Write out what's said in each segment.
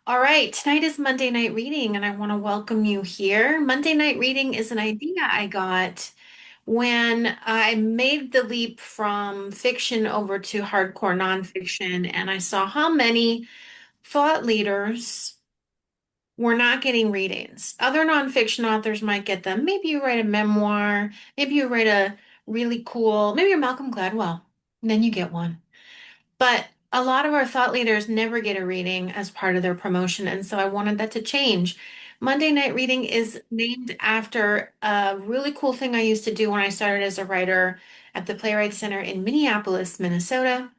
All right, tonight is Monday night reading, and I want to welcome you here. Monday night reading is an idea I got when I made the leap from fiction over to hardcore nonfiction, and I saw how many thought leaders were not getting readings. Other nonfiction authors might get them. Maybe you write a memoir, maybe you write a really cool, maybe you're Malcolm Gladwell, and then you get one. But a lot of our thought leaders never get a reading as part of their promotion, and so I wanted that to change. Monday Night Reading is named after a really cool thing I used to do when I started as a writer at the Playwright Center in Minneapolis, Minnesota.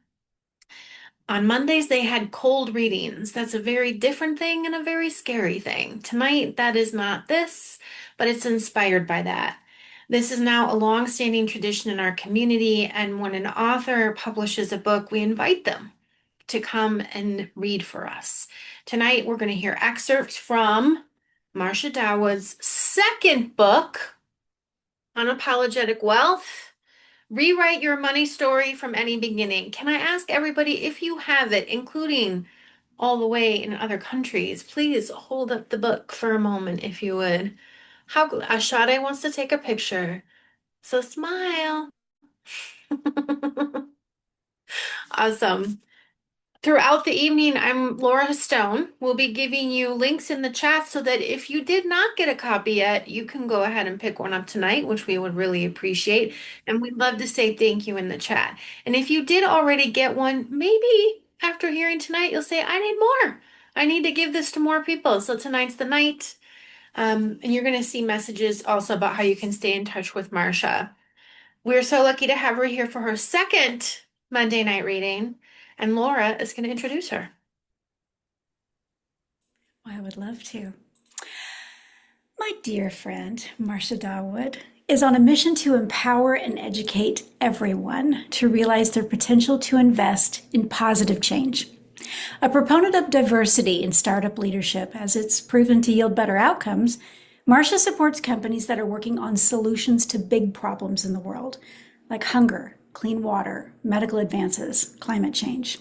On Mondays, they had cold readings. That's a very different thing and a very scary thing. Tonight, that is not this, but it's inspired by that. This is now a long-standing tradition in our community, and when an author publishes a book, we invite them to come and read for us. Tonight, we're going to hear excerpts from Marcia Dawood's second book, Unapologetic Wealth. Rewrite your money story from any beginning. Can I ask everybody if you have it, including all the way in other countries, please hold up the book for a moment if you would. How Ashade wants to take a picture. So smile. Awesome. Throughout the evening, I'm Laura Stone. We'll be giving you links in the chat so that if you did not get a copy yet, you can go ahead and pick one up tonight, which we would really appreciate. And we'd love to say thank you in the chat. And if you did already get one, maybe after hearing tonight, you'll say, I need more. I need to give this to more people. So tonight's the night. And you're going to see messages also about how you can stay in touch with Marcia. We're so lucky to have her here for her second Monday night reading, and Laura is going to introduce her. I would love to. My dear friend, Marcia Dawood, is on a mission to empower and educate everyone to realize their potential to invest in positive change. A proponent of diversity in startup leadership, as it's proven to yield better outcomes, Marcia supports companies that are working on solutions to big problems in the world, like hunger, clean water, medical advances, climate change.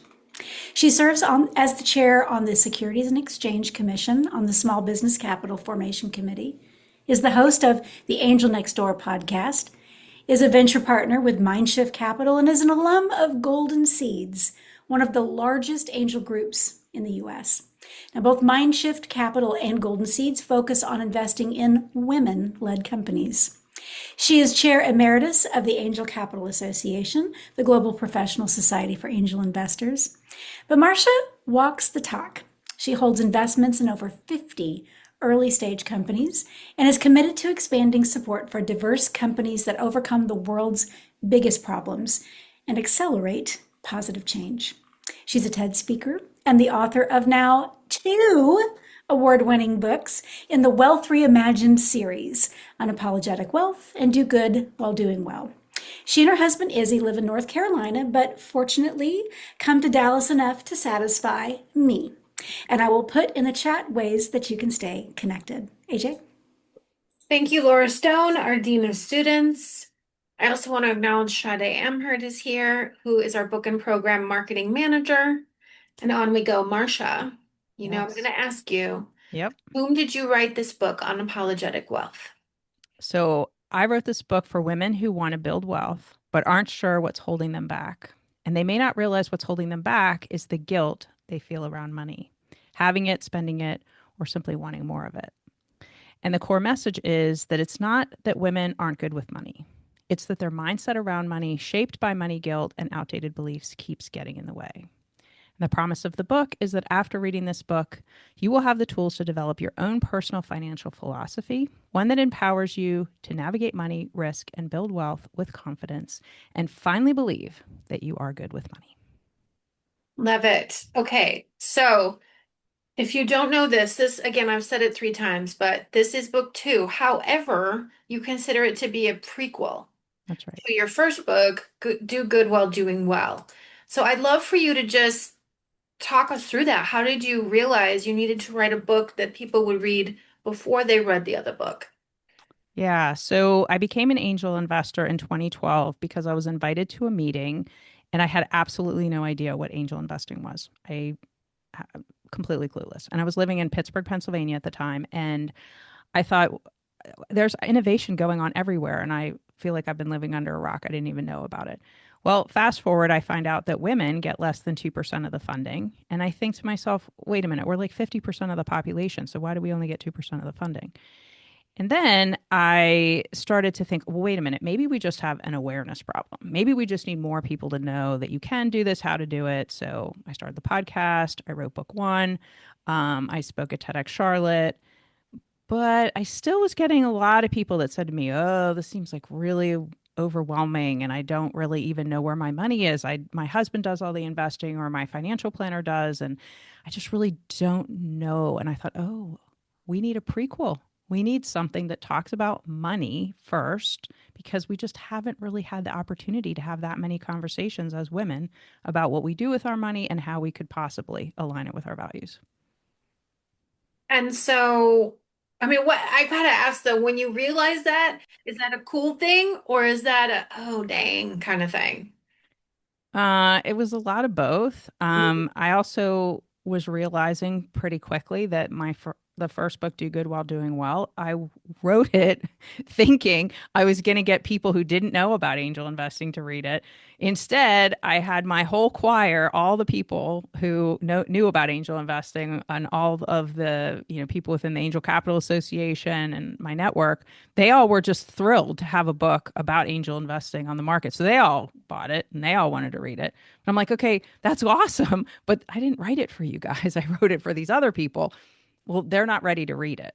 She serves as the chair on the Securities and Exchange Commission on the Small Business Capital Formation Committee, is the host of the Angel Next Door podcast, is a venture partner with Mindshift Capital, and is an alum of Golden Seeds, one of the largest angel groups in the U.S. Now, both Mindshift Capital and Golden Seeds focus on investing in women-led companies. She is Chair Emeritus of the Angel Capital Association, the global professional society for angel investors. But Marcia walks the talk. She holds investments in over 50 early stage companies and is committed to expanding support for diverse companies that overcome the world's biggest problems and accelerate positive change. She's a TED speaker and the author of now 2 award-winning books in the Wealth Reimagined series, Unapologetic Wealth and Do Good While Doing Well. She and her husband Izzy live in North Carolina, but fortunately come to Dallas enough to satisfy me. And I will put in the chat ways that you can stay connected. AJ? Thank you, Laura Stone, our Dean of Students. I also want to acknowledge Sade Amherd is here, who is our book and program marketing manager. And on we go, Marcia. I'm going to ask you, Yep. whom did you write this book, Unapologetic Wealth? So I wrote this book for women who want to build wealth, but aren't sure what's holding them back. And they may not realize what's holding them back is the guilt they feel around money, having it, spending it, or simply wanting more of it. And the core message is that it's not that women aren't good with money. It's that their mindset around money, shaped by money guilt and outdated beliefs, keeps getting in the way. The promise of the book is that after reading this book, you will have the tools to develop your own personal financial philosophy, one that empowers you to navigate money, risk, and build wealth with confidence, and finally believe that you are good with money. Love it. Okay, so if you don't know this, again, I've said it 3 times, but this is book 2. However, you consider it to be a prequel. That's right. So your first book, Do Good While Doing Well. So I'd love for you to just talk us through that. How did you realize you needed to write a book that people would read before they read the other book? Yeah, so I became an angel investor in 2012 because I was invited to a meeting and I had absolutely no idea what angel investing was. I completely clueless. And I was living in Pittsburgh, Pennsylvania at the time. And I thought, there's innovation going on everywhere. And I feel like I've been living under a rock. I didn't even know about it. Well, fast forward, I find out that women get less than 2% of the funding. And I think to myself, wait a minute, we're like 50% of the population. So why do we only get 2% of the funding? And then I started to think, well, wait a minute, maybe we just have an awareness problem. Maybe we just need more people to know that you can do this, how to do it. So I started the podcast. I wrote book one. I spoke at TEDx Charlotte. But I still was getting a lot of people that said to me, "Oh, this seems like really overwhelming and I don't really even know where my money is. My husband does all the investing or my financial planner does and I just really don't know." And I thought, "Oh, we need a prequel. We need something that talks about money first because we just haven't really had the opportunity to have that many conversations as women about what we do with our money and how we could possibly align it with our values." And so, I mean, what I gotta ask though, when you realize that, is that a cool thing or is that a oh dang kind of thing? It was a lot of both. I also was realizing pretty quickly that the first book, Do Good While Doing Well, I wrote it thinking I was going to get people who didn't know about angel investing to read it. Instead, I had my whole choir, all the people who knew about angel investing, and all of the people within the Angel Capital Association and my network. They all were just thrilled to have a book about angel investing on the market. So they all bought it and they all wanted to read it. And I'm like, okay, that's awesome. But I didn't write it for you guys. I wrote it for these other people. Well, they're not ready to read it.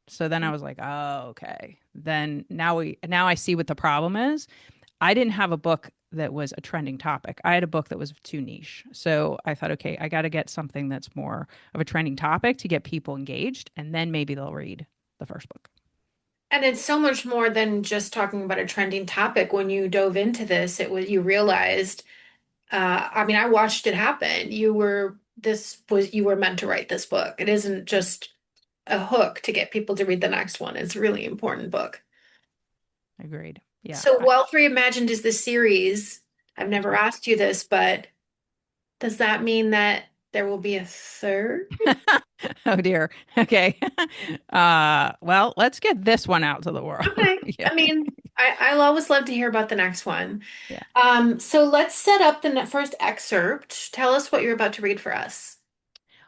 So then I was like, oh, okay. Then now I see what the problem is. I didn't have a book that was a trending topic. I had a book that was too niche. So I thought, okay, I got to get something that's more of a trending topic to get people engaged, and then maybe they'll read the first book. And it's so much more than just talking about a trending topic. When you dove into this, you realized, I mean, I watched it happen. You were meant to write this book. It isn't just a hook to get people to read the next one. It's a really important book. Agreed. Yeah. So Wealth Reimagined is the series. I've never asked you this, but does that mean that there will be a third? Oh dear. Okay. Well, let's get this one out to the world. Okay. Yeah. I mean, I'll always love to hear about the next one. Yeah. So let's set up the first excerpt. Tell us what you're about to read for us.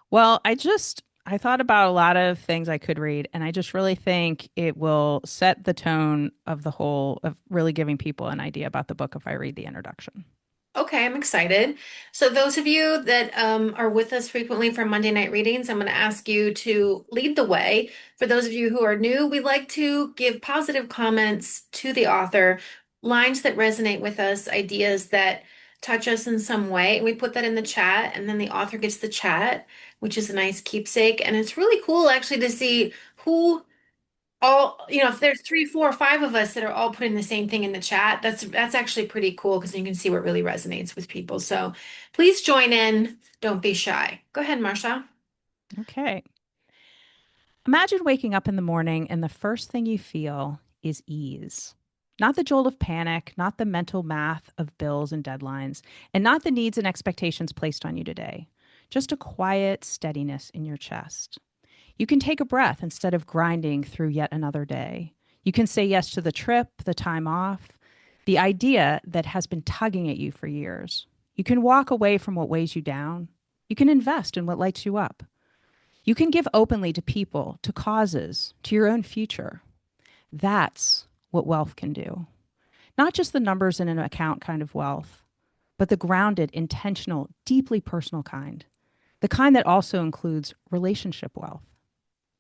Well, I thought about a lot of things I could read, and I just really think it will set the tone of the whole of really giving people an idea about the book if I read the introduction. Okay, I'm excited. So those of you that are with us frequently for Monday night readings, I'm going to ask you to lead the way. For those of you who are new, we like to give positive comments to the author, lines that resonate with us, ideas that touch us in some way. And we put that in the chat, and then the author gets the chat, which is a nice keepsake. And it's really cool actually to see who all, if there's three, four, five of us that are all putting the same thing in the chat, that's actually pretty cool because you can see what really resonates with people. So please join in. Don't be shy. Go ahead, Marcia. Okay. Imagine waking up in the morning and the first thing you feel is ease. Not the jolt of panic, not the mental math of bills and deadlines, and not the needs and expectations placed on you today. Just a quiet steadiness in your chest. You can take a breath instead of grinding through yet another day. You can say yes to the trip, the time off, the idea that has been tugging at you for years. You can walk away from what weighs you down. You can invest in what lights you up. You can give openly to people, to causes, to your own future. That's what wealth can do. Not just the numbers in an account kind of wealth, but the grounded, intentional, deeply personal kind. The kind that also includes relationship wealth,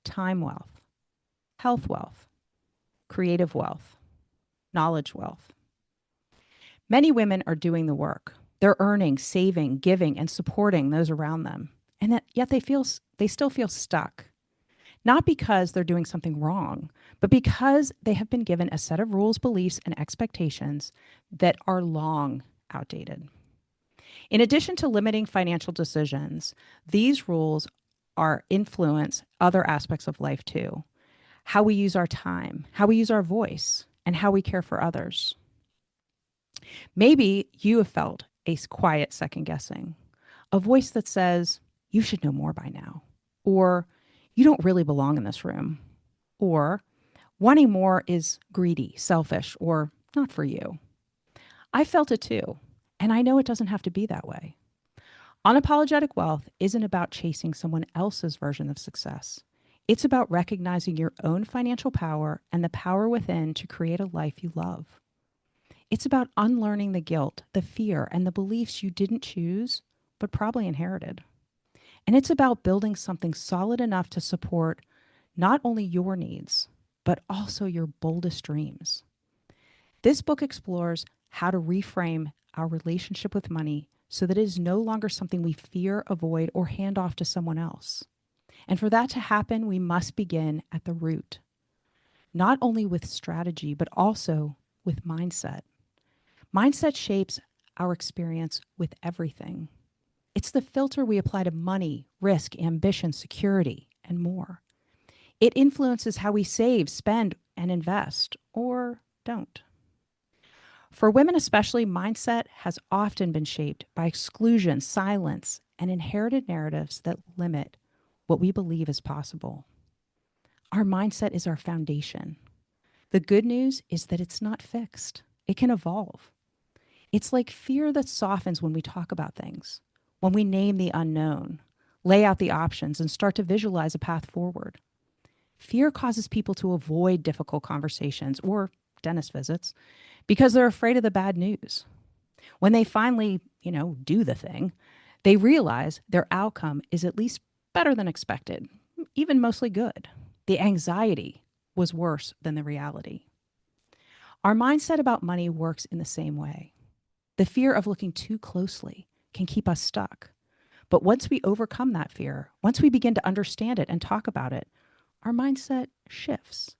time wealth, health wealth, creative wealth, knowledge wealth. Many women are doing the work. They're earning, saving, giving, and supporting those around them. And yet they still feel stuck. Not because they're doing something wrong, but because they have been given a set of rules, beliefs, and expectations that are long outdated. In addition to limiting financial decisions, these rules are influence other aspects of life too. How we use our time, how we use our voice, and how we care for others. Maybe you have felt a quiet second guessing, a voice that says, you should know more by now, or you don't really belong in this room, or wanting more is greedy, selfish, or not for you. I felt it too, and I know it doesn't have to be that way. Unapologetic wealth isn't about chasing someone else's version of success. It's about recognizing your own financial power and the power within to create a life you love. It's about unlearning the guilt, the fear, and the beliefs you didn't choose, but probably inherited. And it's about building something solid enough to support not only your needs, but also your boldest dreams. This book explores how to reframe our relationship with money so that it is no longer something we fear, avoid, or hand off to someone else. And for that to happen, we must begin at the root, not only with strategy, but also with mindset. Mindset shapes our experience with everything. It's the filter we apply to money, risk, ambition, security, and more. It influences how we save, spend, and invest, or don't. For women especially, mindset has often been shaped by exclusion, silence, and inherited narratives that limit what we believe is possible. Our mindset is our foundation. The good news is that it's not fixed. It can evolve. It's like fear that softens when we talk about things, when we name the unknown, lay out the options, and start to visualize a path forward. Fear causes people to avoid difficult conversations or dentist visits because they're afraid of the bad news. When they finally, do the thing, they realize their outcome is at least better than expected, even mostly good. The anxiety was worse than the reality. Our mindset about money works in the same way. The fear of looking too closely can keep us stuck. But once we overcome that fear, once we begin to understand it and talk about it, our mindset shifts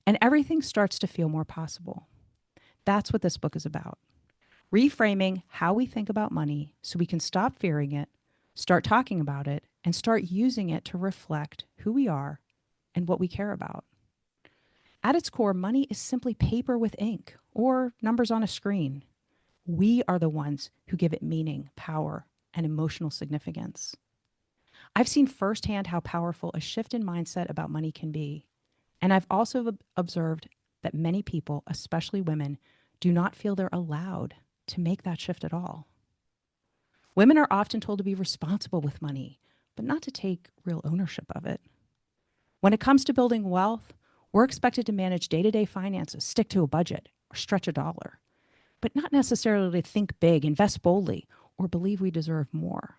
and everything starts to feel more possible. That's what this book is about. Reframing how we think about money so we can stop fearing it, start talking about it, and start using it to reflect who we are and what we care about. At its core, money is simply paper with ink or numbers on a screen. We are the ones who give it meaning, power, and emotional significance. I've seen firsthand how powerful a shift in mindset about money can be. And I've also observed that many people, especially women, do not feel they're allowed to make that shift at all. Women are often told to be responsible with money, but not to take real ownership of it. When it comes to building wealth, we're expected to manage day-to-day finances, stick to a budget, or stretch a dollar, but not necessarily to think big, invest boldly, or believe we deserve more.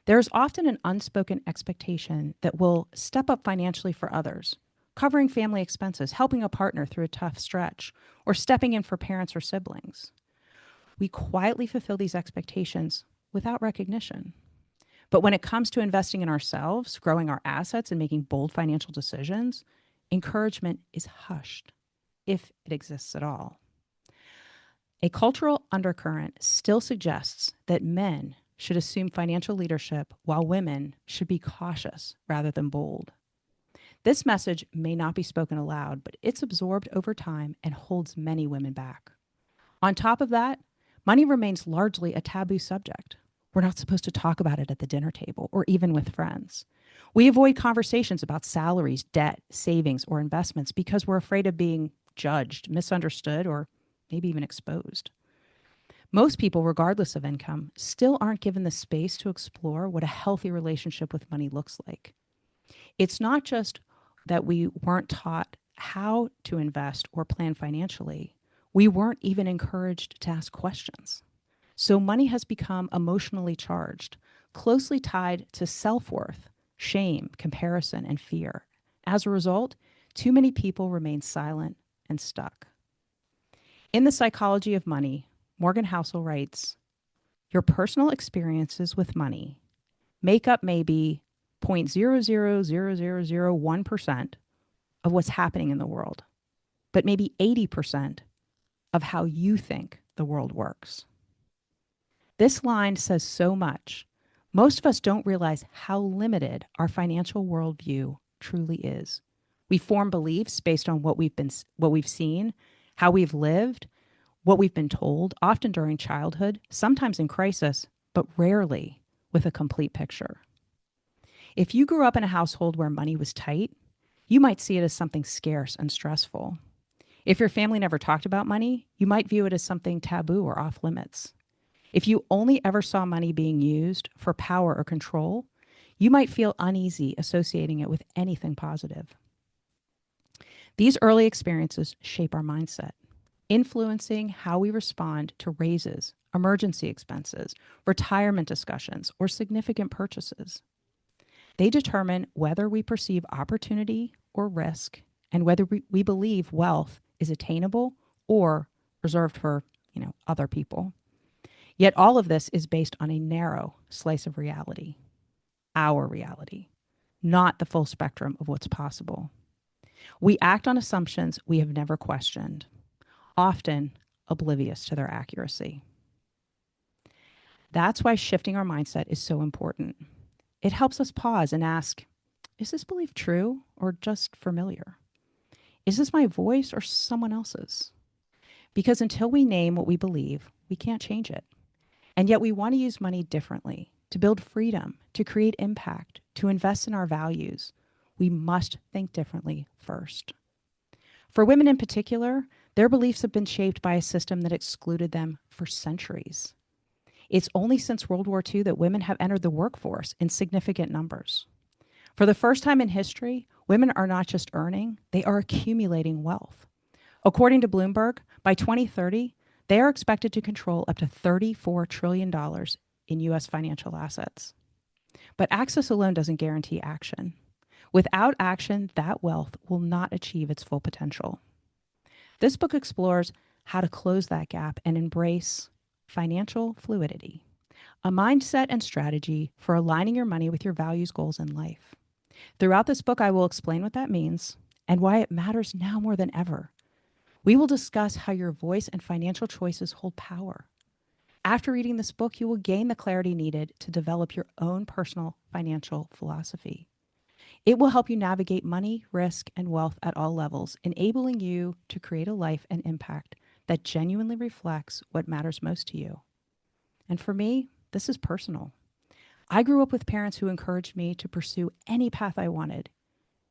There's often an unspoken expectation that we'll step up financially for others, covering family expenses, helping a partner through a tough stretch, or stepping in for parents or siblings. We quietly fulfill these expectations without recognition. But when it comes to investing in ourselves, growing our assets, and making bold financial decisions, encouragement is hushed, if it exists at all. A cultural undercurrent still suggests that men should assume financial leadership while women should be cautious rather than bold. This message may not be spoken aloud, but it's absorbed over time and holds many women back. On top of that, money remains largely a taboo subject. We're not supposed to talk about it at the dinner table or even with friends. We avoid conversations about salaries, debt, savings, or investments because we're afraid of being judged, misunderstood, or maybe even exposed. Most people, regardless of income, still aren't given the space to explore what a healthy relationship with money looks like. It's not just that we weren't taught how to invest or plan financially. We weren't even encouraged to ask questions. So money has become emotionally charged, closely tied to self-worth, shame, comparison, and fear. As a result, too many people remain silent and stuck. In The Psychology of Money, Morgan Housel writes, your personal experiences with money make up maybe 0.000001% of what's happening in the world, but maybe 80% of how you think the world works. This line says so much. Most of us don't realize how limited our financial worldview truly is. We form beliefs based on what we've seen, how we've lived, what we've been told, often during childhood, sometimes in crisis, but rarely with a complete picture. If you grew up in a household where money was tight, you might see it as something scarce and stressful. If your family never talked about money, you might view it as something taboo or off limits. If you only ever saw money being used for power or control, you might feel uneasy associating it with anything positive. These early experiences shape our mindset, influencing how we respond to raises, emergency expenses, retirement discussions, or significant purchases. They determine whether we perceive opportunity or risk and whether we believe wealth is attainable or reserved for, other people. Yet all of this is based on a narrow slice of reality, our reality, not the full spectrum of what's possible. We act on assumptions we have never questioned, often oblivious to their accuracy. That's why shifting our mindset is so important. It helps us pause and ask, is this belief true or just familiar? Is this my voice or someone else's? Because until we name what we believe, we can't change it. And yet we want to use money differently, to build freedom, to create impact, to invest in our values. We must think differently first. For women in particular, their beliefs have been shaped by a system that excluded them for centuries. It's only since World War II that women have entered the workforce in significant numbers. For the first time in history, women are not just earning, they are accumulating wealth. According to Bloomberg, by 2030, they are expected to control up to $34 trillion in U.S. financial assets. But access alone doesn't guarantee action. Without action, that wealth will not achieve its full potential. This book explores how to close that gap and embrace financial fluidity, a mindset and strategy for aligning your money with your values, goals, and life. Throughout this book, I will explain what that means and why it matters now more than ever. We will discuss how your voice and financial choices hold power. After reading this book, you will gain the clarity needed to develop your own personal financial philosophy. It will help you navigate money, risk, and wealth at all levels, enabling you to create a life and impact that genuinely reflects what matters most to you. And for me, this is personal. I grew up with parents who encouraged me to pursue any path I wanted,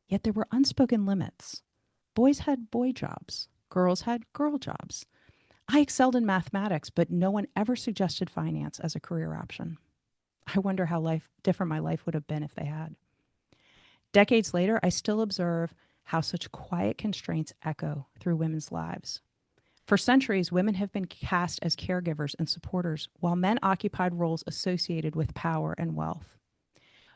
yet there were unspoken limits. Boys had boy jobs, girls had girl jobs. I excelled in mathematics, but no one ever suggested finance as a career option. I wonder how different my life would have been if they had. Decades later, I still observe how such quiet constraints echo through women's lives. For centuries, women have been cast as caregivers and supporters, while men occupied roles associated with power and wealth.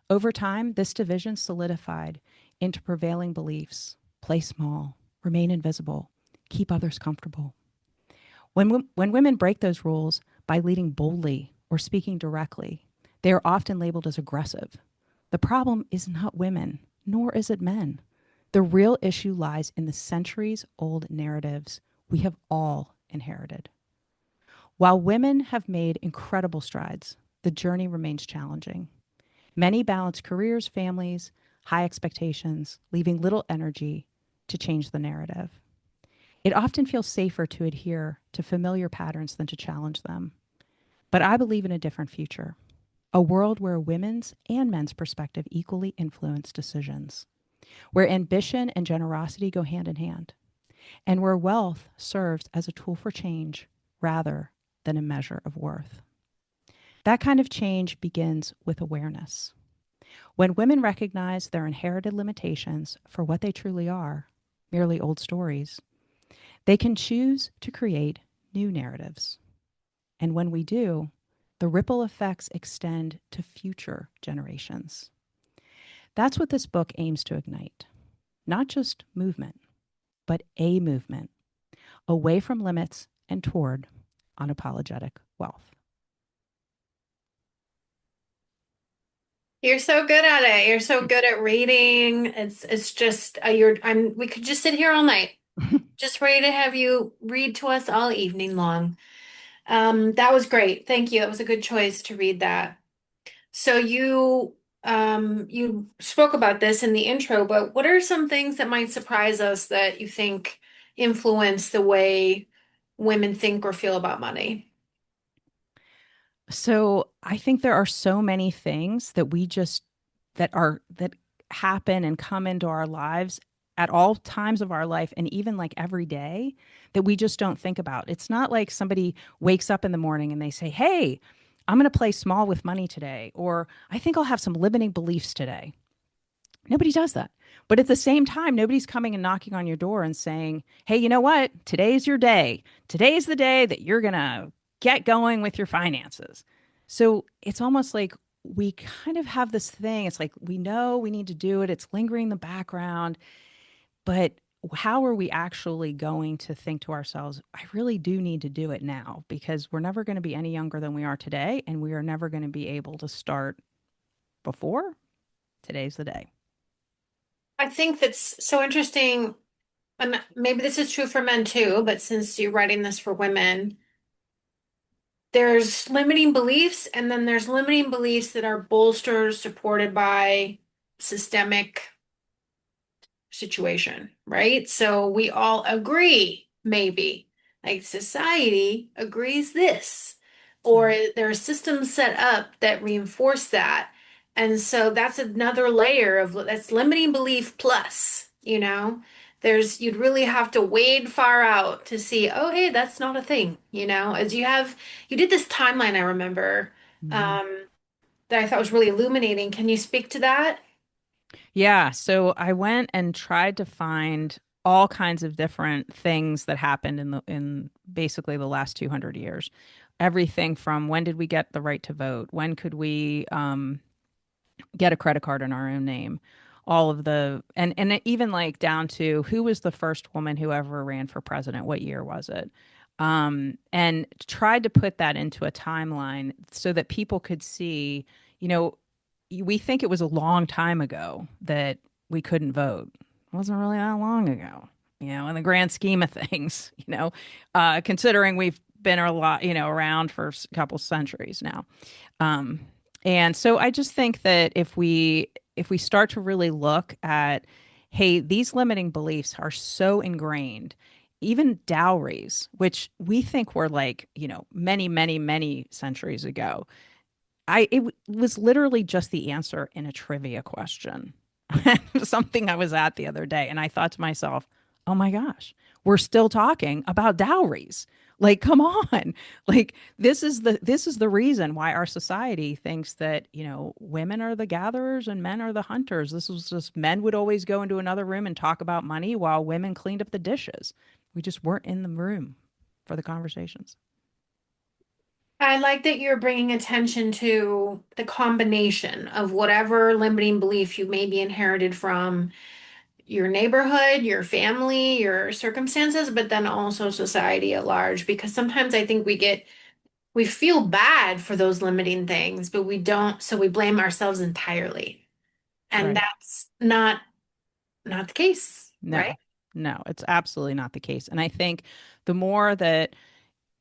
Over time, this division solidified into prevailing beliefs: play small, remain invisible, keep others comfortable. When women break those rules by leading boldly or speaking directly, they are often labeled as aggressive. The problem is not women, nor is it men. The real issue lies in the centuries-old narratives we have all inherited. While women have made incredible strides, the journey remains challenging. Many balance careers, families, high expectations, leaving little energy to change the narrative. It often feels safer to adhere to familiar patterns than to challenge them. But I believe in a different future, a world where women's and men's perspective equally influence decisions, where ambition and generosity go hand in hand, and where wealth serves as a tool for change rather than a measure of worth. That kind of change begins with awareness. When women recognize their inherited limitations for what they truly are, merely old stories, they can choose to create new narratives. And when we do, the ripple effects extend to future generations. That's what this book aims to ignite. Not just movement, but a movement away from limits and toward unapologetic wealth. You're so good at it. You're so good at reading. It's just we could just sit here all night, just ready to have you read to us all evening long. That was great. Thank you. It was a good choice to read that. So you spoke about this in the intro, but what are some things that might surprise us that you think influence the way women think or feel about money? So I think there are so many things that we just that happen and come into our lives at all times of our life and even like every day that we just don't think about. It's not like somebody wakes up in the morning and they say, "Hey, I'm going to play small with money today," or "I think I'll have some limiting beliefs today." Nobody does that. But at the same time, nobody's coming and knocking on your door and saying, "Hey, you know what? Today's your day. Today's the day that you're going to get going with your finances." So it's almost like we kind of have this thing. It's like we know we need to do it, it's lingering in the background. But how are we actually going to think to ourselves, I really do need to do it now because we're never going to be any younger than we are today. And we are never going to be able to start before today's the day. I think that's so interesting, and maybe this is true for men too, but since you're writing this for women, there's limiting beliefs, and then there's limiting beliefs that are bolstered, supported by systemic situation, right? So we all agree, maybe, like society agrees this, or Right. there are systems set up that reinforce that. And so that's another layer of that's limiting belief plus, you'd really have to wade far out to see, oh, hey, that's not a thing, as you did this timeline, I remember, Mhm. um, that I thought was really illuminating. Can you speak to that? Yeah. So I went and tried to find all kinds of different things that happened in basically the last 200 years. Everything from when did we get the right to vote? When could we get a credit card in our own name? All of the and it even like down to who was the first woman who ever ran for president? What year was it? And tried to put that into a timeline so that people could see, you know, we think it was a long time ago that we couldn't vote. It wasn't really that long ago, in the grand scheme of things, considering we've been a lot, around for a couple centuries now. Um, and so I just think that if we start to really look at, hey, these limiting beliefs are so ingrained, even dowries, which we think were like, many, many, many centuries ago. Was literally just the answer in a trivia question. Something I was at the other day, and I thought to myself, "Oh my gosh, we're still talking about dowries. Like, come on. Like this is the reason why our society thinks that, women are the gatherers and men are the hunters. This was just men would always go into another room and talk about money while women cleaned up the dishes. We just weren't in the room for the conversations." I like that you're bringing attention to the combination of whatever limiting belief you maybe inherited from your neighborhood, your family, your circumstances, but then also society at large. Because sometimes I think we feel bad for those limiting things, but we don't, so we blame ourselves entirely. And Right. that's not the case, right? No, no, it's absolutely not the case. And I think the more that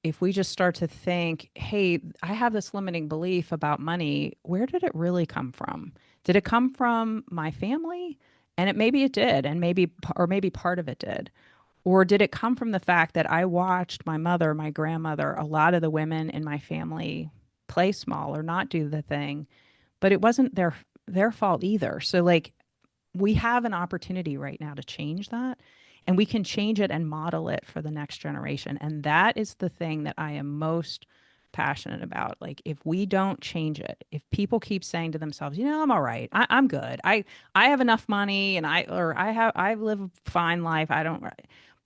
if we just start to think, hey, I have this limiting belief about money, where did it really come from? Did it come from my family? And maybe it did, and maybe part of it did. Or did it come from the fact that I watched my mother, my grandmother, a lot of the women in my family play small or not do the thing, but it wasn't their fault either. So like we have an opportunity right now to change that, and we can change it and model it for the next generation. And that is the thing that I am most passionate about. Like if we don't change it, if people keep saying to themselves, I'm all right, I'm good, I have enough money, and I live a fine life, I don't.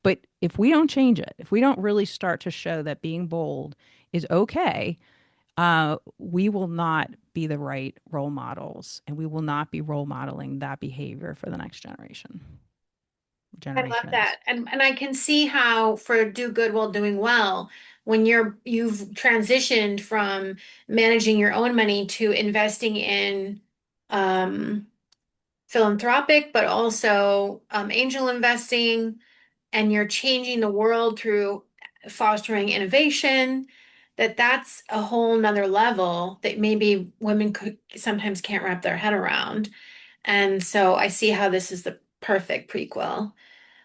But if we don't change it, if we don't really start to show that being bold is okay, we will not be the right role models, and we will not be role modeling that behavior for the next I love generations. that. And I can see how for do good while doing well, when you've transitioned from managing your own money to investing in um philanthropic, but also angel investing, and you're changing the world through fostering innovation, that's a whole nother level that maybe women could sometimes can't wrap their head around. And so I see how this is the perfect prequel.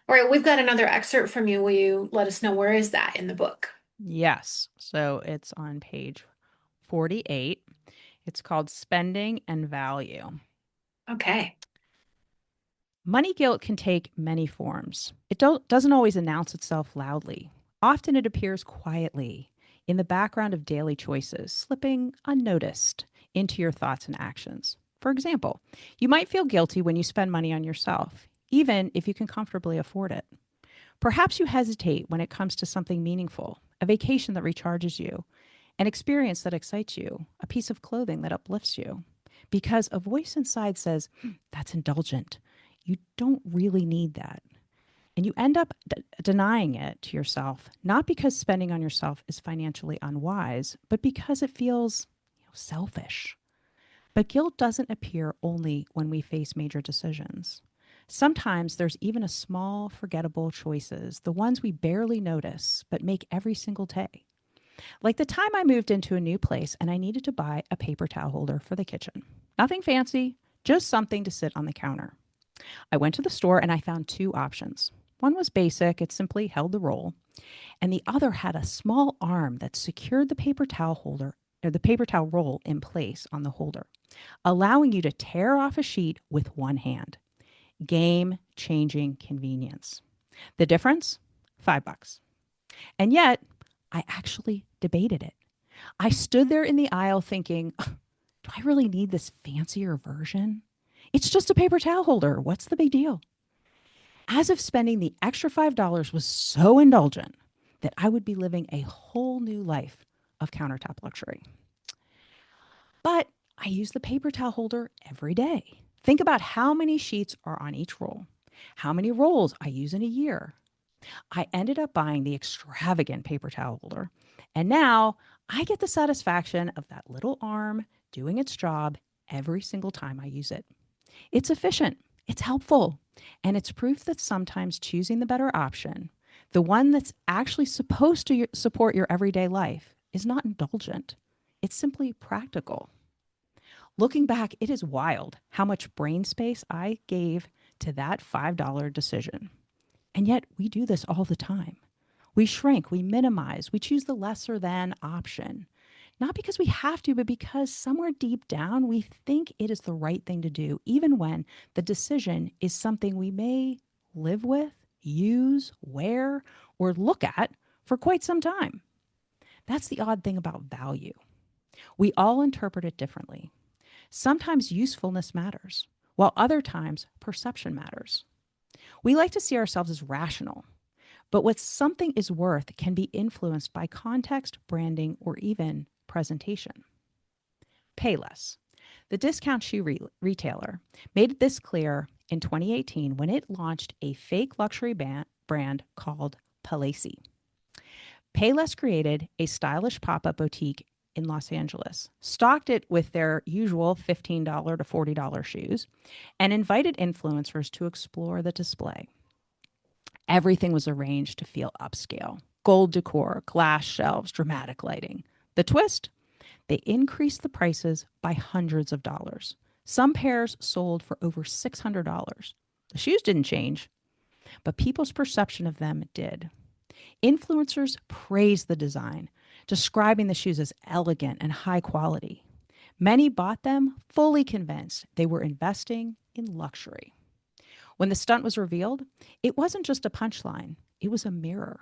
All right, we've got another excerpt from you. Will you let us know where is that in the book? Yes. So it's on page 48. It's called Spending and Value. Okay. Money guilt can take many forms. It doesn't always announce itself loudly. Often it appears quietly in the background of daily choices, slipping unnoticed into your thoughts and actions. For example, you might feel guilty when you spend money on yourself, even if you can comfortably afford it. Perhaps you hesitate when it comes to something meaningful, a vacation that recharges you, an experience that excites you, a piece of clothing that uplifts you, because a voice inside says, that's indulgent. You don't really need that. And you end up denying it to yourself, not because spending on yourself is financially unwise, but because it feels selfish. But guilt doesn't appear only when we face major decisions. Sometimes there's even a small, forgettable choices, the ones we barely notice, but make every single day. Like the time I moved into a new place and I needed to buy a paper towel holder for the kitchen. Nothing fancy, just something to sit on the counter. I went to the store and I found two options. One was basic, it simply held the roll, and the other had a small arm that secured the paper towel holder or the paper towel roll in place on the holder, allowing you to tear off a sheet with one hand. Game changing convenience. The difference? $5. And yet, I actually debated it. I stood there in the aisle thinking, do I really need this fancier version? It's just a paper towel holder. What's the big deal? As if spending the extra $5 was so indulgent that I would be living a whole new life of countertop luxury. But I use the paper towel holder every day. Think about how many sheets are on each roll, how many rolls I use in a year. I ended up buying the extravagant paper towel holder, and now I get the satisfaction of that little arm doing its job every single time I use it. It's efficient, it's helpful, and it's proof that sometimes choosing the better option, the one that's actually supposed to support your everyday life, is not indulgent. It's simply practical. Looking back, it is wild how much brain space I gave to that $5 decision. And yet we do this all the time. We shrink, we minimize, we choose the lesser than option. Not because we have to, but because somewhere deep down we think it is the right thing to do, even when the decision is something we may live with, use, wear, or look at for quite some time. That's the odd thing about value. We all interpret it differently. Sometimes usefulness matters, while other times perception matters. We like to see ourselves as rational, but what something is worth can be influenced by context, branding, or even presentation. Payless, the discount shoe retailer, made this clear in 2018 when it launched a fake luxury brand called Palacey. Payless created a stylish pop-up boutique in Los Angeles, stocked it with their usual $15 to $40 shoes, and invited influencers to explore the display. Everything was arranged to feel upscale. Gold decor, glass shelves, dramatic lighting. The twist? They increased the prices by hundreds of dollars. Some pairs sold for over $600. The shoes didn't change, but people's perception of them did. Influencers praised the design, describing the shoes as elegant and high quality. Many bought them fully convinced they were investing in luxury. When the stunt was revealed, it wasn't just a punchline, it was a mirror.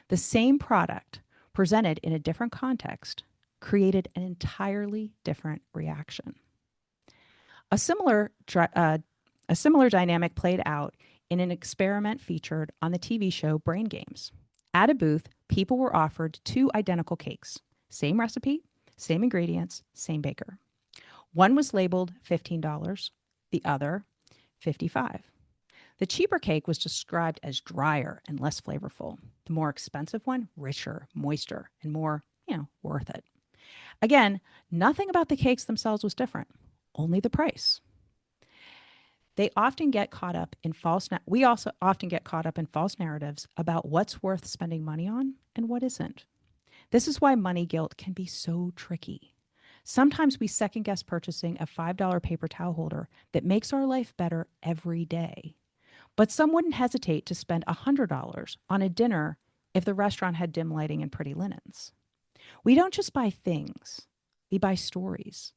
The same product, presented in a different context, created an entirely different reaction. A similar dynamic played out in an experiment featured on the TV show Brain Games. At a booth, people were offered two identical cakes, same recipe, same ingredients, same baker. One was labeled $15, the other $55. The cheaper cake was described as drier and less flavorful. The more expensive one, richer, moister, and more, worth it. Again, nothing about the cakes themselves was different, only the price. We also often get caught up in false narratives about what's worth spending money on and what isn't. This is why money guilt can be so tricky. Sometimes we second guess purchasing a $5 paper towel holder that makes our life better every day. But some wouldn't hesitate to spend $100 on a dinner if the restaurant had dim lighting and pretty linens. We don't just buy things, we buy stories.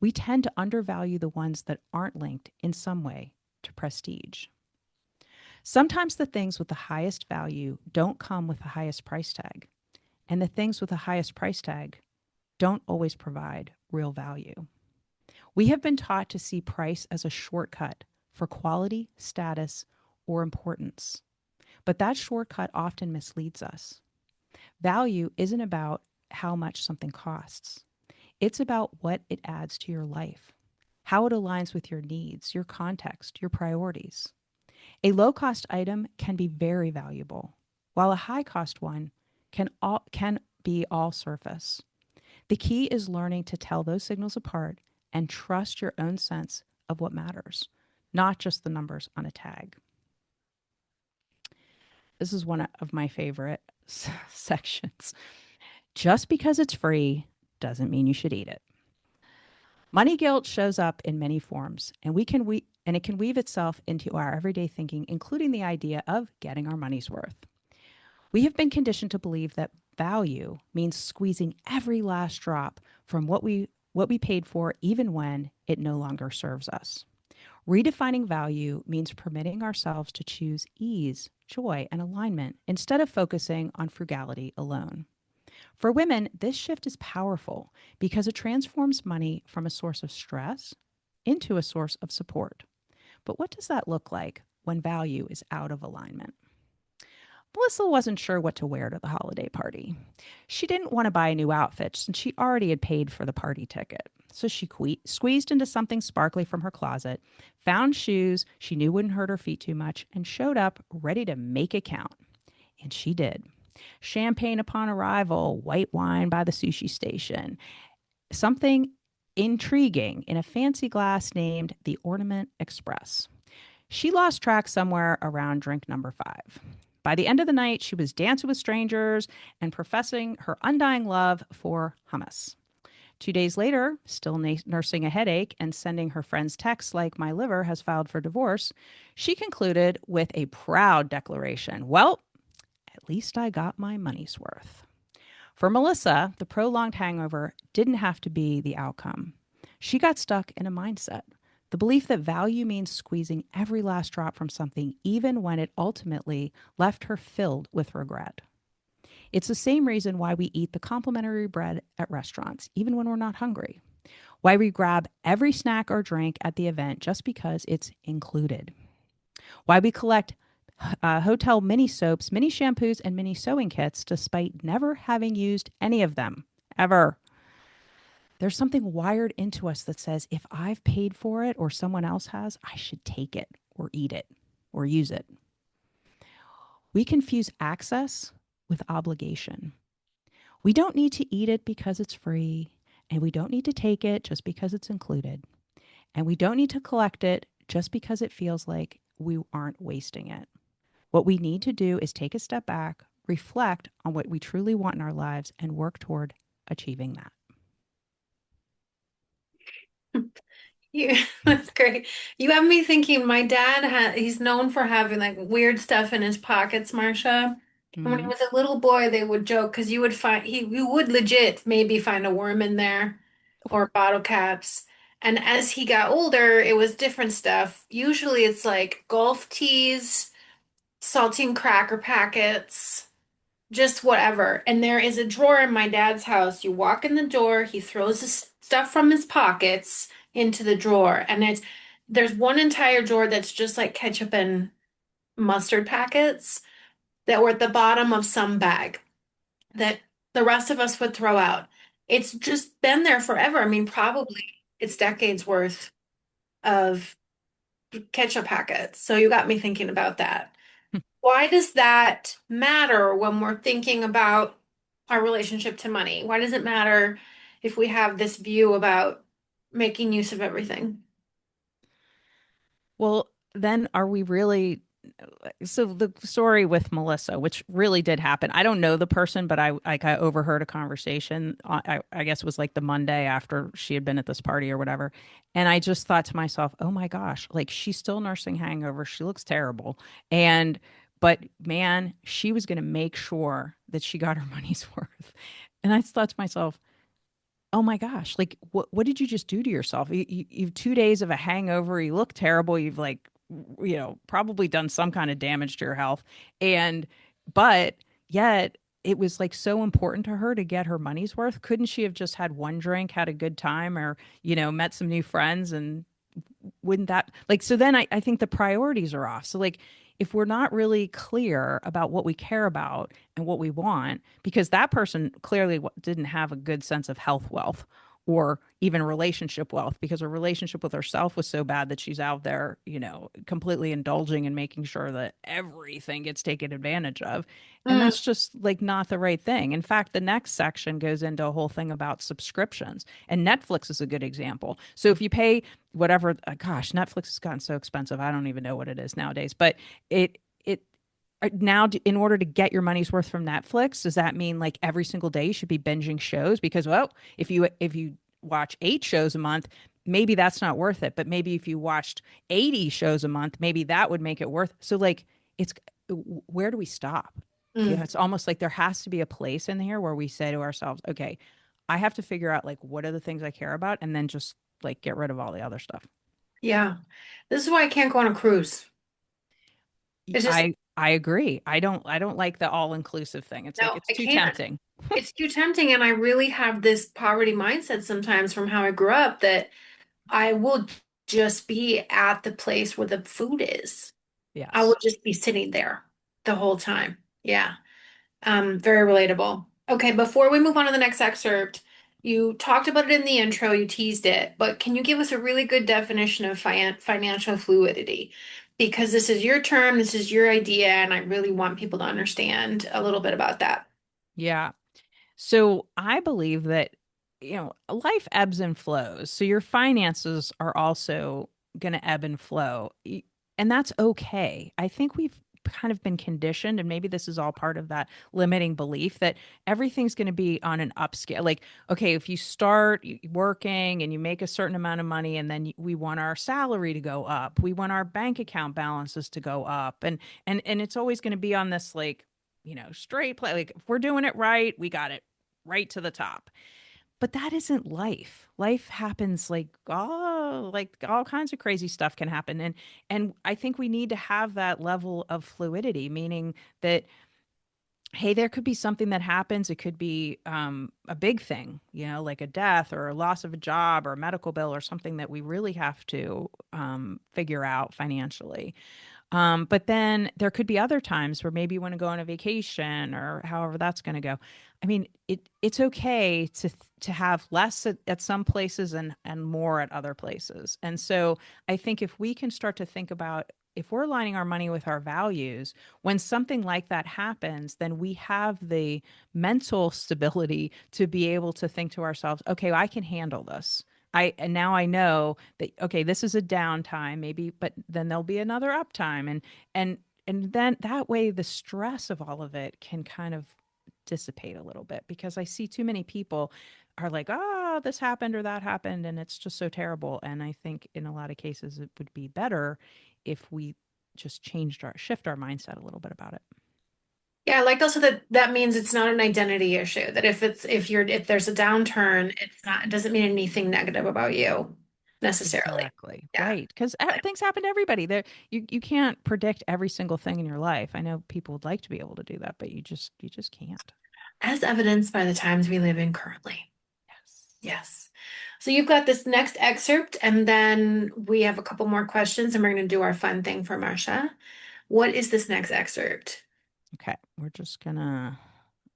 We tend to undervalue the ones that aren't linked in some way to prestige. Sometimes the things with the highest value don't come with the highest price tag, and the things with the highest price tag don't always provide real value. We have been taught to see price as a shortcut for quality, status, or importance, but that shortcut often misleads us. Value isn't about how much something costs, it's about what it adds to your life, how it aligns with your needs, your context, your priorities. A low cost item can be very valuable, while a high cost one can be all surface. The key is learning to tell those signals apart and trust your own sense of what matters, not just the numbers on a tag. This is one of my favorite sections. Just because it's free doesn't mean you should eat it. Money guilt shows up in many forms, and it can weave itself into our everyday thinking, including the idea of getting our money's worth. We have been conditioned to believe that value means squeezing every last drop from what we paid for, even when it no longer serves us. Redefining value means permitting ourselves to choose ease, joy, and alignment instead of focusing on frugality alone. For women, this shift is powerful because it transforms money from a source of stress into a source of support. But what does that look like when value is out of alignment? Melissa wasn't sure what to wear to the holiday party. She didn't want to buy a new outfit since she already had paid for the party ticket. So she squeezed into something sparkly from her closet, found shoes she knew wouldn't hurt her feet too much, and showed up ready to make it count. And she did. Champagne upon arrival, white wine by the sushi station, something intriguing in a fancy glass named the Ornament Express. She lost track somewhere around drink number 5. By the end of the night, she was dancing with strangers and professing her undying love for hummus. 2 days later, still nursing a headache and sending her friends texts like, "My liver has filed for divorce," she concluded with a proud declaration: "Well, at least I got my money's worth." For Melissa, the prolonged hangover didn't have to be the outcome. She got stuck in a mindset, the belief that value means squeezing every last drop from something, even when it ultimately left her filled with regret. It's the same reason why we eat the complimentary bread at restaurants, even when we're not hungry. Why we grab every snack or drink at the event just because it's included. Why we collect hotel mini soaps, mini shampoos, and mini sewing kits despite never having used any of them, ever. There's something wired into us that says if I've paid for it or someone else has, I should take it or eat it or use it. We confuse access with obligation. We don't need to eat it because it's free, and we don't need to take it just because it's included. And we don't need to collect it just because it feels like we aren't wasting it. What we need to do is take a step back, reflect on what we truly want in our lives, and work toward achieving that. You, that's great. You have me thinking my he's known for having like weird stuff in his pockets, Marcia. And when he Mm-hmm. was a little boy, they would joke because you would legit maybe find a worm in there or bottle caps. And as he got older, it was different stuff. Usually it's like golf tees, saltine cracker packets, just whatever. And there is a drawer in my dad's house. You walk in the door, he throws his stuff from his pockets into the drawer, and there's one entire drawer that's just like ketchup and mustard packets that were at the bottom of some bag that the rest of us would throw out. It's just been there forever. I mean, probably it's decades worth of ketchup packets. So you got me thinking about that. Why does that matter when we're thinking about our relationship to money? Why does it matter if we have this view about making use of everything? Well, then are we really? So the story with Melissa, which really did happen. I don't know the person, but I overheard a conversation. I guess it was like the Monday after she had been at this party or whatever, and I just thought to myself, "Oh my gosh, like she's still nursing hangover. She looks terrible." And but man, she was going to make sure that she got her money's worth. And I thought to myself, oh my gosh, like what did you just do to yourself? You've 2 days of a hangover. You look terrible. You've like, probably done some kind of damage to your health. And, but yet it was like so important to her to get her money's worth. Couldn't she have just had one drink, had a good time, or, met some new friends and wouldn't that like so then I think the priorities are off. So like if we're not really clear about what we care about and what we want, because that person clearly didn't have a good sense of health wealth or even relationship wealth, because her relationship with herself was so bad that she's out there, completely indulging and making sure that everything gets taken advantage of. And Mm, that's just like not the right thing. In fact, the next section goes into a whole thing about subscriptions. And Netflix is a good example. So if you pay whatever, gosh, Netflix has gotten so expensive. I don't even know what it is nowadays, but it now in order to get your money's worth from Netflix, does that mean like every single day you should be binging shows? Because well, if you watch 8 shows a month, maybe that's not worth it. But maybe if you watched 80 shows a month, maybe that would make it worth. So like it's where do we stop? mm. It's almost like there has to be a place in here where we say to ourselves, okay, I have to figure out like what are the things I care about and then just like get rid of all the other stuff. Yeah. This is why I can't go on a cruise. It's just, I agree. I don't like the all-inclusive thing. It's like no, it's I too can't. tempting. It's too tempting. And I really have this poverty mindset sometimes from how I grew up that I will just be at the place where the food is. I will Yes. just be sitting there the whole time. Yeah. Very relatable. Okay, before we move on to the next excerpt, you talked about it in the intro, you teased it, but can you give us a really good definition of financial fluidity? Because this is your term, this is your idea, and I really want people to understand a little bit about that. Yeah. So I believe that, life ebbs and flows. So your finances are also going to ebb and flow. And that's okay. I think we've kind of been conditioned, and maybe this is all part of that limiting belief that everything's going to be on an upscale. Like, okay, if you start working and you make a certain amount of money, and then we want our salary to go up, we want our bank account balances to go up, and it's always going to be on this like, straight play. Like if we're doing it right, we got it right to the top. But that isn't life. Life happens like all kinds of crazy stuff can happen. And I think we need to have that level of fluidity, meaning that hey, there could be something that happens. It could be a big thing, like a death or a loss of a job or a medical bill or something that we really have to figure out financially. But then there could be other times where maybe you want to go on a vacation or however that's going to go. I mean, it's okay to have less at some places and more at other places. And so I think if we can start to think about if we're aligning our money with our values, when something like that happens, then we have the mental stability to be able to think to ourselves, okay, I can handle this. And now I know that okay, this is a downtime maybe, but then there'll be another uptime, and and then that way the stress of all of it can kind of dissipate a little bit, because I see too many people are like, oh, this happened or that happened and it's just so terrible. And I think in a lot of cases it would be better if we just shift our mindset a little bit about it. Yeah, I like also that that means it's not an identity issue. That if there's a downturn, it doesn't mean anything negative about you necessarily. Exactly. Yeah. Right. Because things happen to everybody. You can't predict every single thing in your life. I know people would like to be able to do that, but you just can't. As evidenced by the times we live in currently. Yes. Yes. So you've got this next excerpt, and then we have a couple more questions, and we're going to do our fun thing for Marcia. What is this next excerpt? Okay. We're just gonna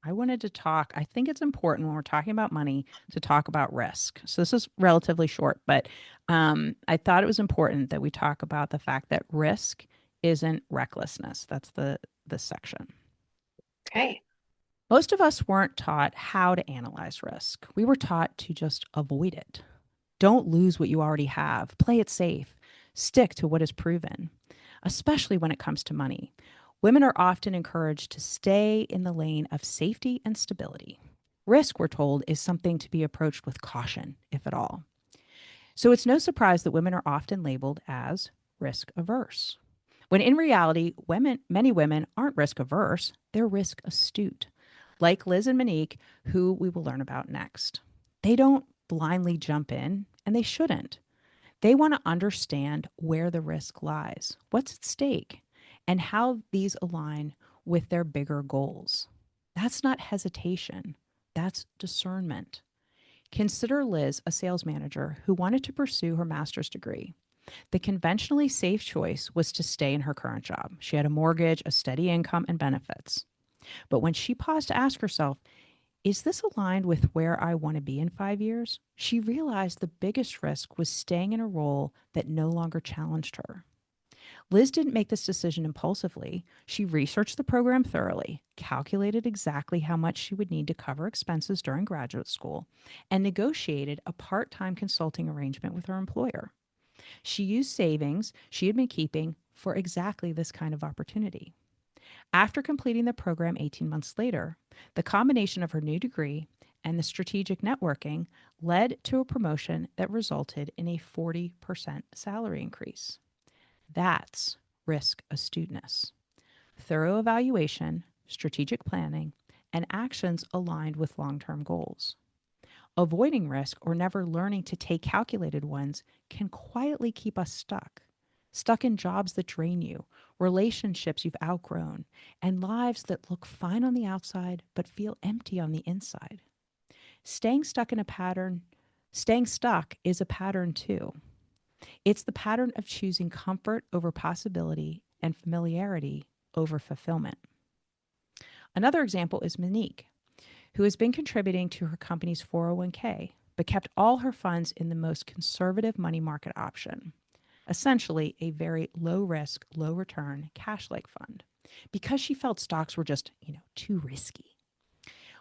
I wanted to talk. I think it's important when we're talking about money to talk about risk. So this is relatively short, but I thought it was important that we talk about the fact that risk isn't recklessness. That's the section. Okay. Most of us weren't taught how to analyze risk. We were taught to just avoid it. Don't lose what you already have. Play it safe. Stick to what is proven, especially when it comes to money. Women are often encouraged to stay in the lane of safety and stability. Risk, we're told, is something to be approached with caution, if at all. So it's no surprise that women are often labeled as risk averse. When in reality, many women aren't risk averse, they're risk astute, like Liz and Monique, who we will learn about next. They don't blindly jump in, and they shouldn't. They want to understand where the risk lies, what's at stake, and how these align with their bigger goals. That's not hesitation, that's discernment. Consider Liz, a sales manager who wanted to pursue her master's degree. The conventionally safe choice was to stay in her current job. She had a mortgage, a steady income, and benefits. But when she paused to ask herself, is this aligned with where I want to be in 5 years? She realized the biggest risk was staying in a role that no longer challenged her. Liz didn't make this decision impulsively. She researched the program thoroughly, calculated exactly how much she would need to cover expenses during graduate school, and negotiated a part time consulting arrangement with her employer. She used savings she had been keeping for exactly this kind of opportunity. After completing the program 18 months later, the combination of her new degree and the strategic networking led to a promotion that resulted in a 40% salary increase. That's risk astuteness. Thorough evaluation, strategic planning, and actions aligned with long term goals. Avoiding risk or never learning to take calculated ones can quietly keep us stuck. Stuck in jobs that drain you, relationships you've outgrown, and lives that look fine on the outside but feel empty on the inside. Staying stuck in a pattern, Staying stuck is a pattern too. It's the pattern of choosing comfort over possibility and familiarity over fulfillment. Another example is Monique, who has been contributing to her company's 401k, but kept all her funds in the most conservative money market option, essentially a very low risk, low return cash like fund, because she felt stocks were just, too risky.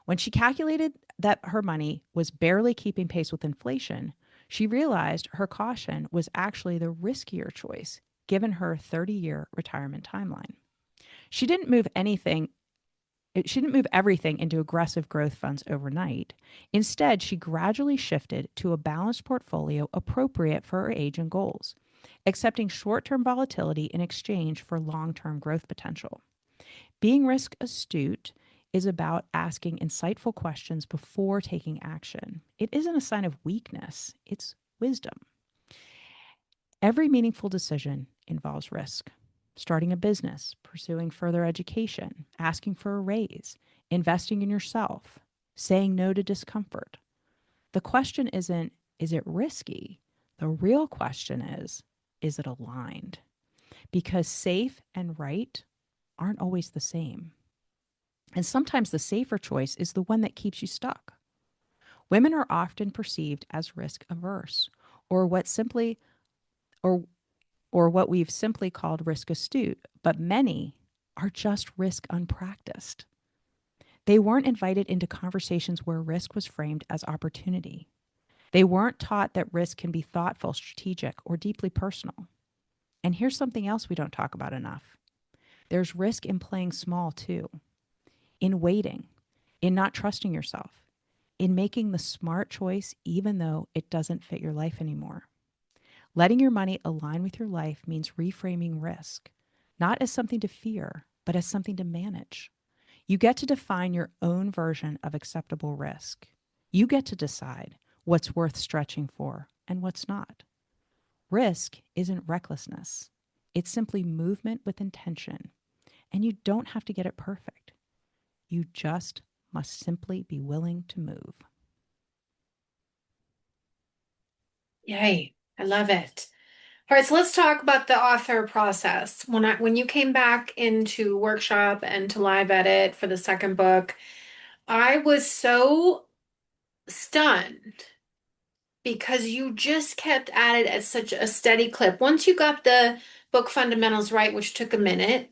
When she calculated that her money was barely keeping pace with inflation, she realized her caution was actually the riskier choice given her 30-year retirement timeline. She didn't move anything she didn't move everything into aggressive growth funds overnight. Instead, she gradually shifted to a balanced portfolio appropriate for her age and goals, accepting short-term volatility in exchange for long-term growth potential. Being risk astute is about asking insightful questions before taking action. It isn't a sign of weakness, it's wisdom. Every meaningful decision involves risk. Starting a business, pursuing further education, asking for a raise, investing in yourself, saying no to discomfort. The question isn't, is it risky? The real question is it aligned? Because safe and right aren't always the same. And sometimes the safer choice is the one that keeps you stuck. Women are often perceived as risk averse, or what simply or or what we've simply called risk astute, but many are just risk unpracticed. They weren't invited into conversations where risk was framed as opportunity. They weren't taught that risk can be thoughtful, strategic, or deeply personal. And here's something else we don't talk about enough. There's risk in playing small too, in waiting, in not trusting yourself, in making the smart choice even though it doesn't fit your life anymore. Letting your money align with your life means reframing risk, not as something to fear, but as something to manage. You get to define your own version of acceptable risk. You get to decide what's worth stretching for and what's not. Risk isn't recklessness. It's simply movement with intention. And you don't have to get it perfect. You just must simply be willing to move. Yay, I love it. All right, so let's talk about the author process. When you came back into workshop and to live edit for the second book, I was so stunned because you just kept at it at such a steady clip. Once you got the book fundamentals right, which took a minute,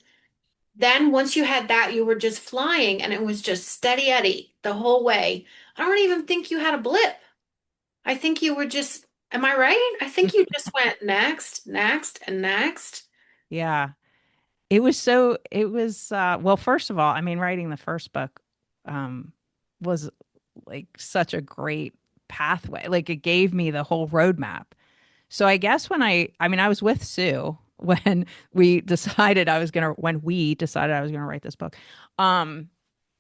then once you had that, you were just flying and it was just steady Eddie the whole way. I don't even think you had a blip. I think you were just, am I right? I think you just went next, next, and next. Yeah. Well, first of all, I mean, writing the first book um, was like such a great pathway. Like it gave me the whole roadmap. So I guess I was with Sue when we decided I was going to write this book. Um,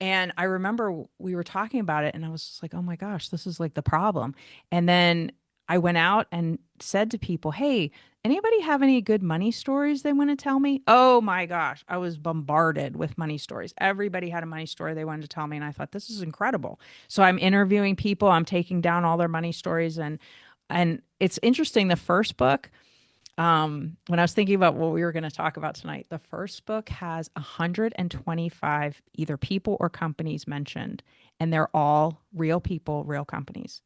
And I remember we were talking about it, and I was just like, oh my gosh, this is like the problem. And then I went out and said to people, hey, anybody have any good money stories they want to tell me? Oh my gosh, I was bombarded with money stories. Everybody had a money story they wanted to tell me. And I thought, this is incredible. So I'm interviewing people, I'm taking down all their money stories. And it's interesting. The first book, when I was thinking about what we were going to talk about tonight, the first book has 125 either people or companies mentioned, and they're all real people, real companies.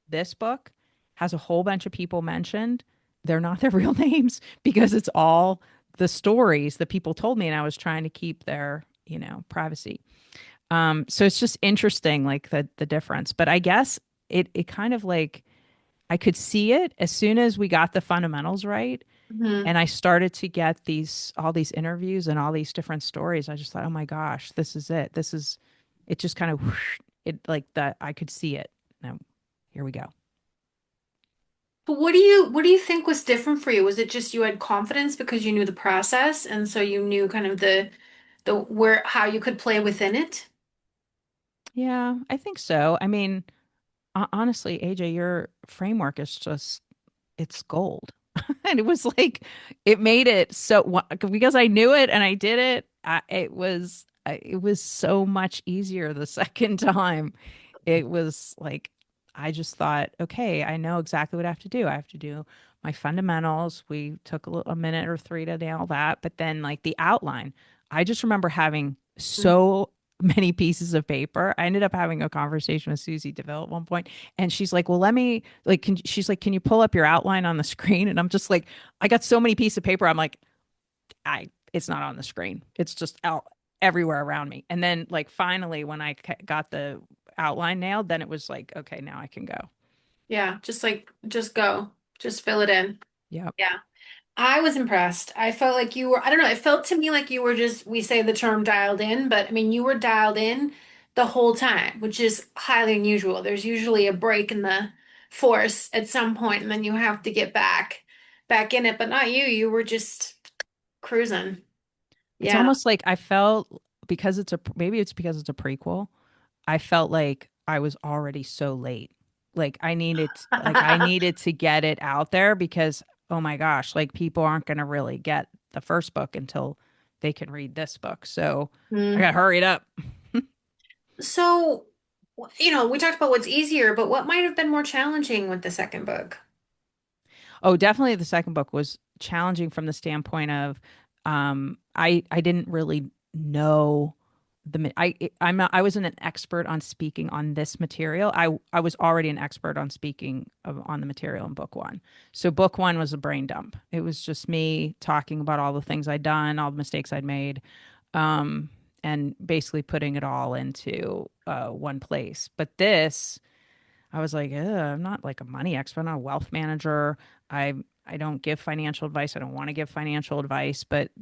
This book has a whole bunch of people mentioned. They're not their real names because it's all the stories that people told me, and I was trying to keep their, privacy. So it's just interesting, like the difference. But I guess it kind of like I could see it as soon as we got the fundamentals right Hmm. and I started to get all these interviews and all these different stories. I just thought, oh my gosh, this is it. This is it. Just kind of whoosh, it like that. I could see it. Now, here we go. But what do you think was different for you? Was it just you had confidence because you knew the process and so you knew kind of the where how you could play within it? Yeah, I think so. I mean, honestly, AJ, your framework is just it's gold. And it was like it made it so because I knew it and I did it. It was so much easier the second time. It was like I just thought, okay, I know exactly what I have to do. I have to do my fundamentals. We took a minute or three to nail that, but then like the outline, I just remember having so many pieces of paper. I ended up having a conversation with Susie DeVille at one point, and she's like, "Well, let me like." She's like, "Can you pull up your outline on the screen?" And I'm just like, "I got so many pieces of paper." I'm like, it's not on the screen. It's just out everywhere around me." And then like finally, when I got the outline nailed, then it was like, okay, now I can go. Yeah, just go. Just fill it in. Yep. Yeah. I was impressed. I felt like you were, I don't know, it felt to me like you were just, we say the term dialed in, but I mean, you were dialed in the whole time, which is highly unusual. There's usually a break in the force at some point, and then you have to get back in it, but not you. You were just cruising. It's Yeah. almost like I felt because maybe it's because it's a prequel. I felt like I was already so late. I needed to get it out there because oh my gosh, like people aren't going to really get the first book until they can read this book. So I got Mm. to hurry it up. So, we talked about what's easier, but what might have been more challenging with the second book? Oh, definitely the second book was challenging from the standpoint of I didn't really know I wasn't an expert on speaking on this material. I was already an expert on speaking on the material in book one. So book one was a brain dump. It was just me talking about all the things I'd done, all the mistakes I'd made, um, and basically putting it all into one place. But this I was like, I'm not like a money expert, I'm not a wealth manager. I I don't give financial advice. I don't want to give financial advice, but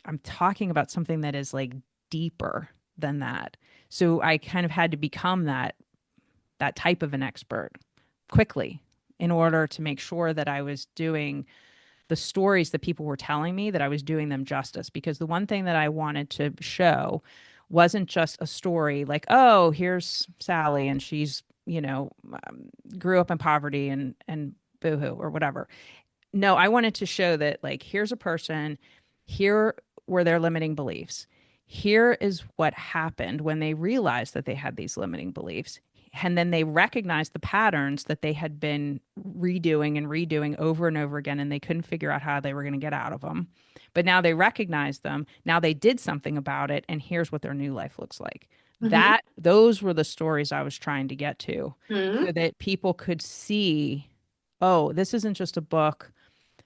I'm talking about something that is like deeper than that. So I kind of had to become that type of an expert quickly in order to make sure that I was doing the stories that people were telling me that I was doing them justice because the one thing that I wanted to show wasn't just a story like, oh, here's Sally and she's, grew up in poverty and boohoo or whatever. No, I wanted to show that like here's a person, here were their limiting beliefs. Here is what happened when they realized that they had these limiting beliefs. And then they recognized the patterns that they had been redoing and redoing over and over again, and they couldn't figure out how they were going to get out of them. But now they recognized them. Now they did something about it, and here's what their new life looks like. Hmm. Those were the stories I was trying to get to so Hmm. that people could see, oh, this isn't just a book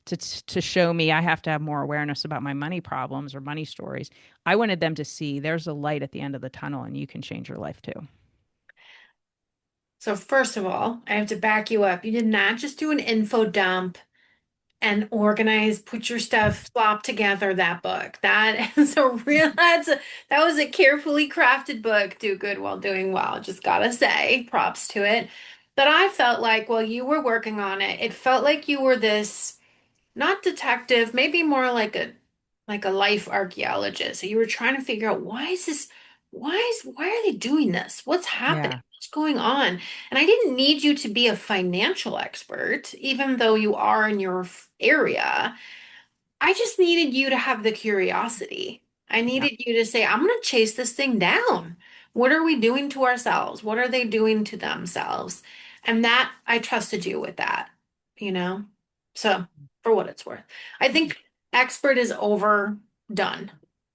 to show me I have to have more awareness about my money problems or money stories. I wanted them to see there's a light at the end of the tunnel and you can change your life too. So first of all, I have to back you up. You did not just do an info dump and organize, put your stuff, slop together that book. That is that was a carefully crafted book. Do good while doing well. Just gotta say, props to it. But I felt like while you were working on it, it felt like you were this not detective, maybe more like a life archaeologist. So you were trying to figure out why is this why are they doing this? What's happening? Yeah. What's going on? And I didn't need you to be a financial expert, even though you are in your area. I just needed you to have the curiosity. I Yeah. needed you to say, I'm going to chase this thing down. What are we doing to ourselves? What are they doing to themselves? And that I trusted you with that, you know? So, for what it's worth, I think expert is overdone.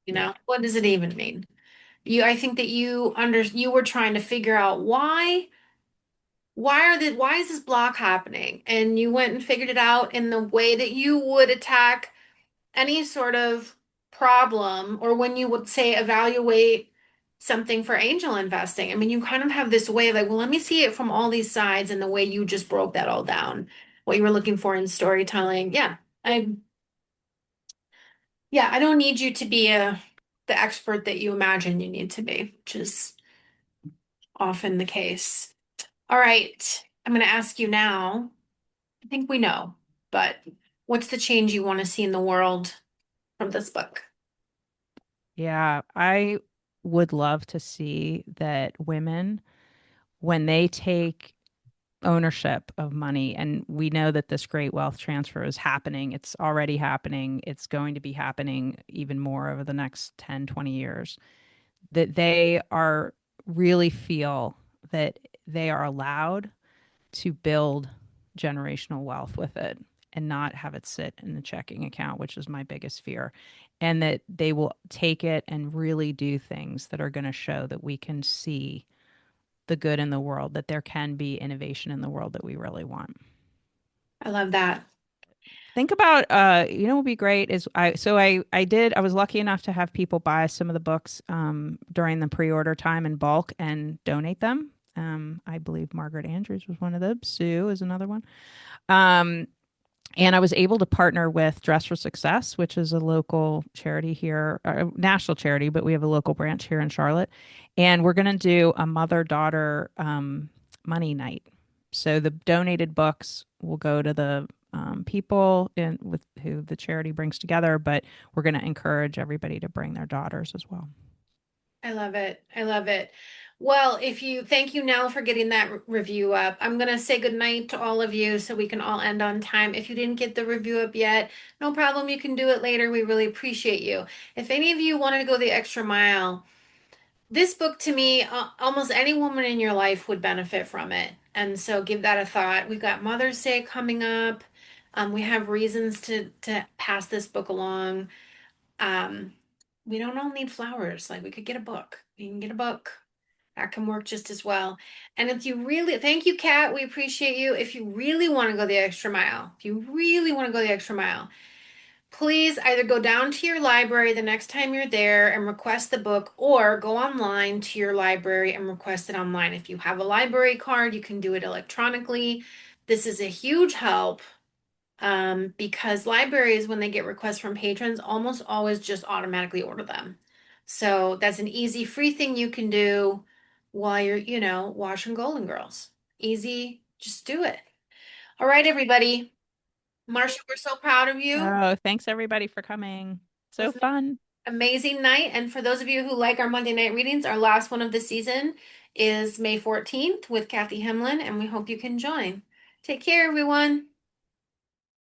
You Yeah. know, what does it even mean? I think that you were trying to figure out why is this block happening? And you went and figured it out in the way that you would attack any sort of problem, or when you would say evaluate something for angel investing. I mean, you kind of have this way of like, well, let me see it from all these sides, and the way you just broke that all down, what you were looking for in storytelling. I I don't need you to be the expert that you imagine you need to be, which is often the case. All right, I'm going to ask you now. I think we know, but what's the change you want to see in the world from this book? Yeah. I would love to see that women, when they take ownership of money, and we know that this great wealth transfer is happening, it's already happening, it's going to be happening even more over the next 10, 20 years, that they are really feel that they are allowed to build generational wealth with it and not have it sit in the checking account, which is my biggest fear. And that they will take it and really do things that are going to show that we can see the good in the world, that there can be innovation in the world that we really want. I love that. Think about what would be great is I was lucky enough to have people buy some of the books during the pre-order time in bulk and donate them. I believe Margaret Andrews was one of them. Sue is another one. Um, and I was able to partner with Dress for Success, which is a local charity here, a national charity, but we have a local branch here in Charlotte. And we're going to do a mother-daughter money night. So the donated books will go to the people in with who the charity brings together, but we're going to encourage everybody to bring their daughters as well. I love it. I love it. Well, if you thank you, Nell, for getting that review up. I'm going to say good night to all of you so we can all end on time. If you didn't get the review up yet, no problem. You can do it later. We really appreciate you. If any of you want to go the extra mile, this book to me, almost any woman in your life would benefit from it. And so give that a thought. We've got Mother's Day coming up. We have reasons to pass this book along. Um, we don't all need flowers. Like we could get a book. You can get a book. That can work just as well. And if you really, thank you, Kat. We appreciate you. If you really want to go the extra mile, if you really want to go the extra mile, please either go down to your library the next time you're there and request the book, or go online to your library and request it online. If you have a library card, you can do it electronically. This is a huge help, because libraries, when they get requests from patrons, almost always just automatically order them. So that's an easy, free thing you can do while you're, washing Golden Girls. Easy, just do it. All right, everybody. Marcia, we're so proud of you. Oh, thanks everybody for coming. So Wasn't it fun. an amazing night? And for those of you who like our Monday night readings, our last one of the season is May 14th with Kathy Hemlin, and we hope you can join. Take care, everyone.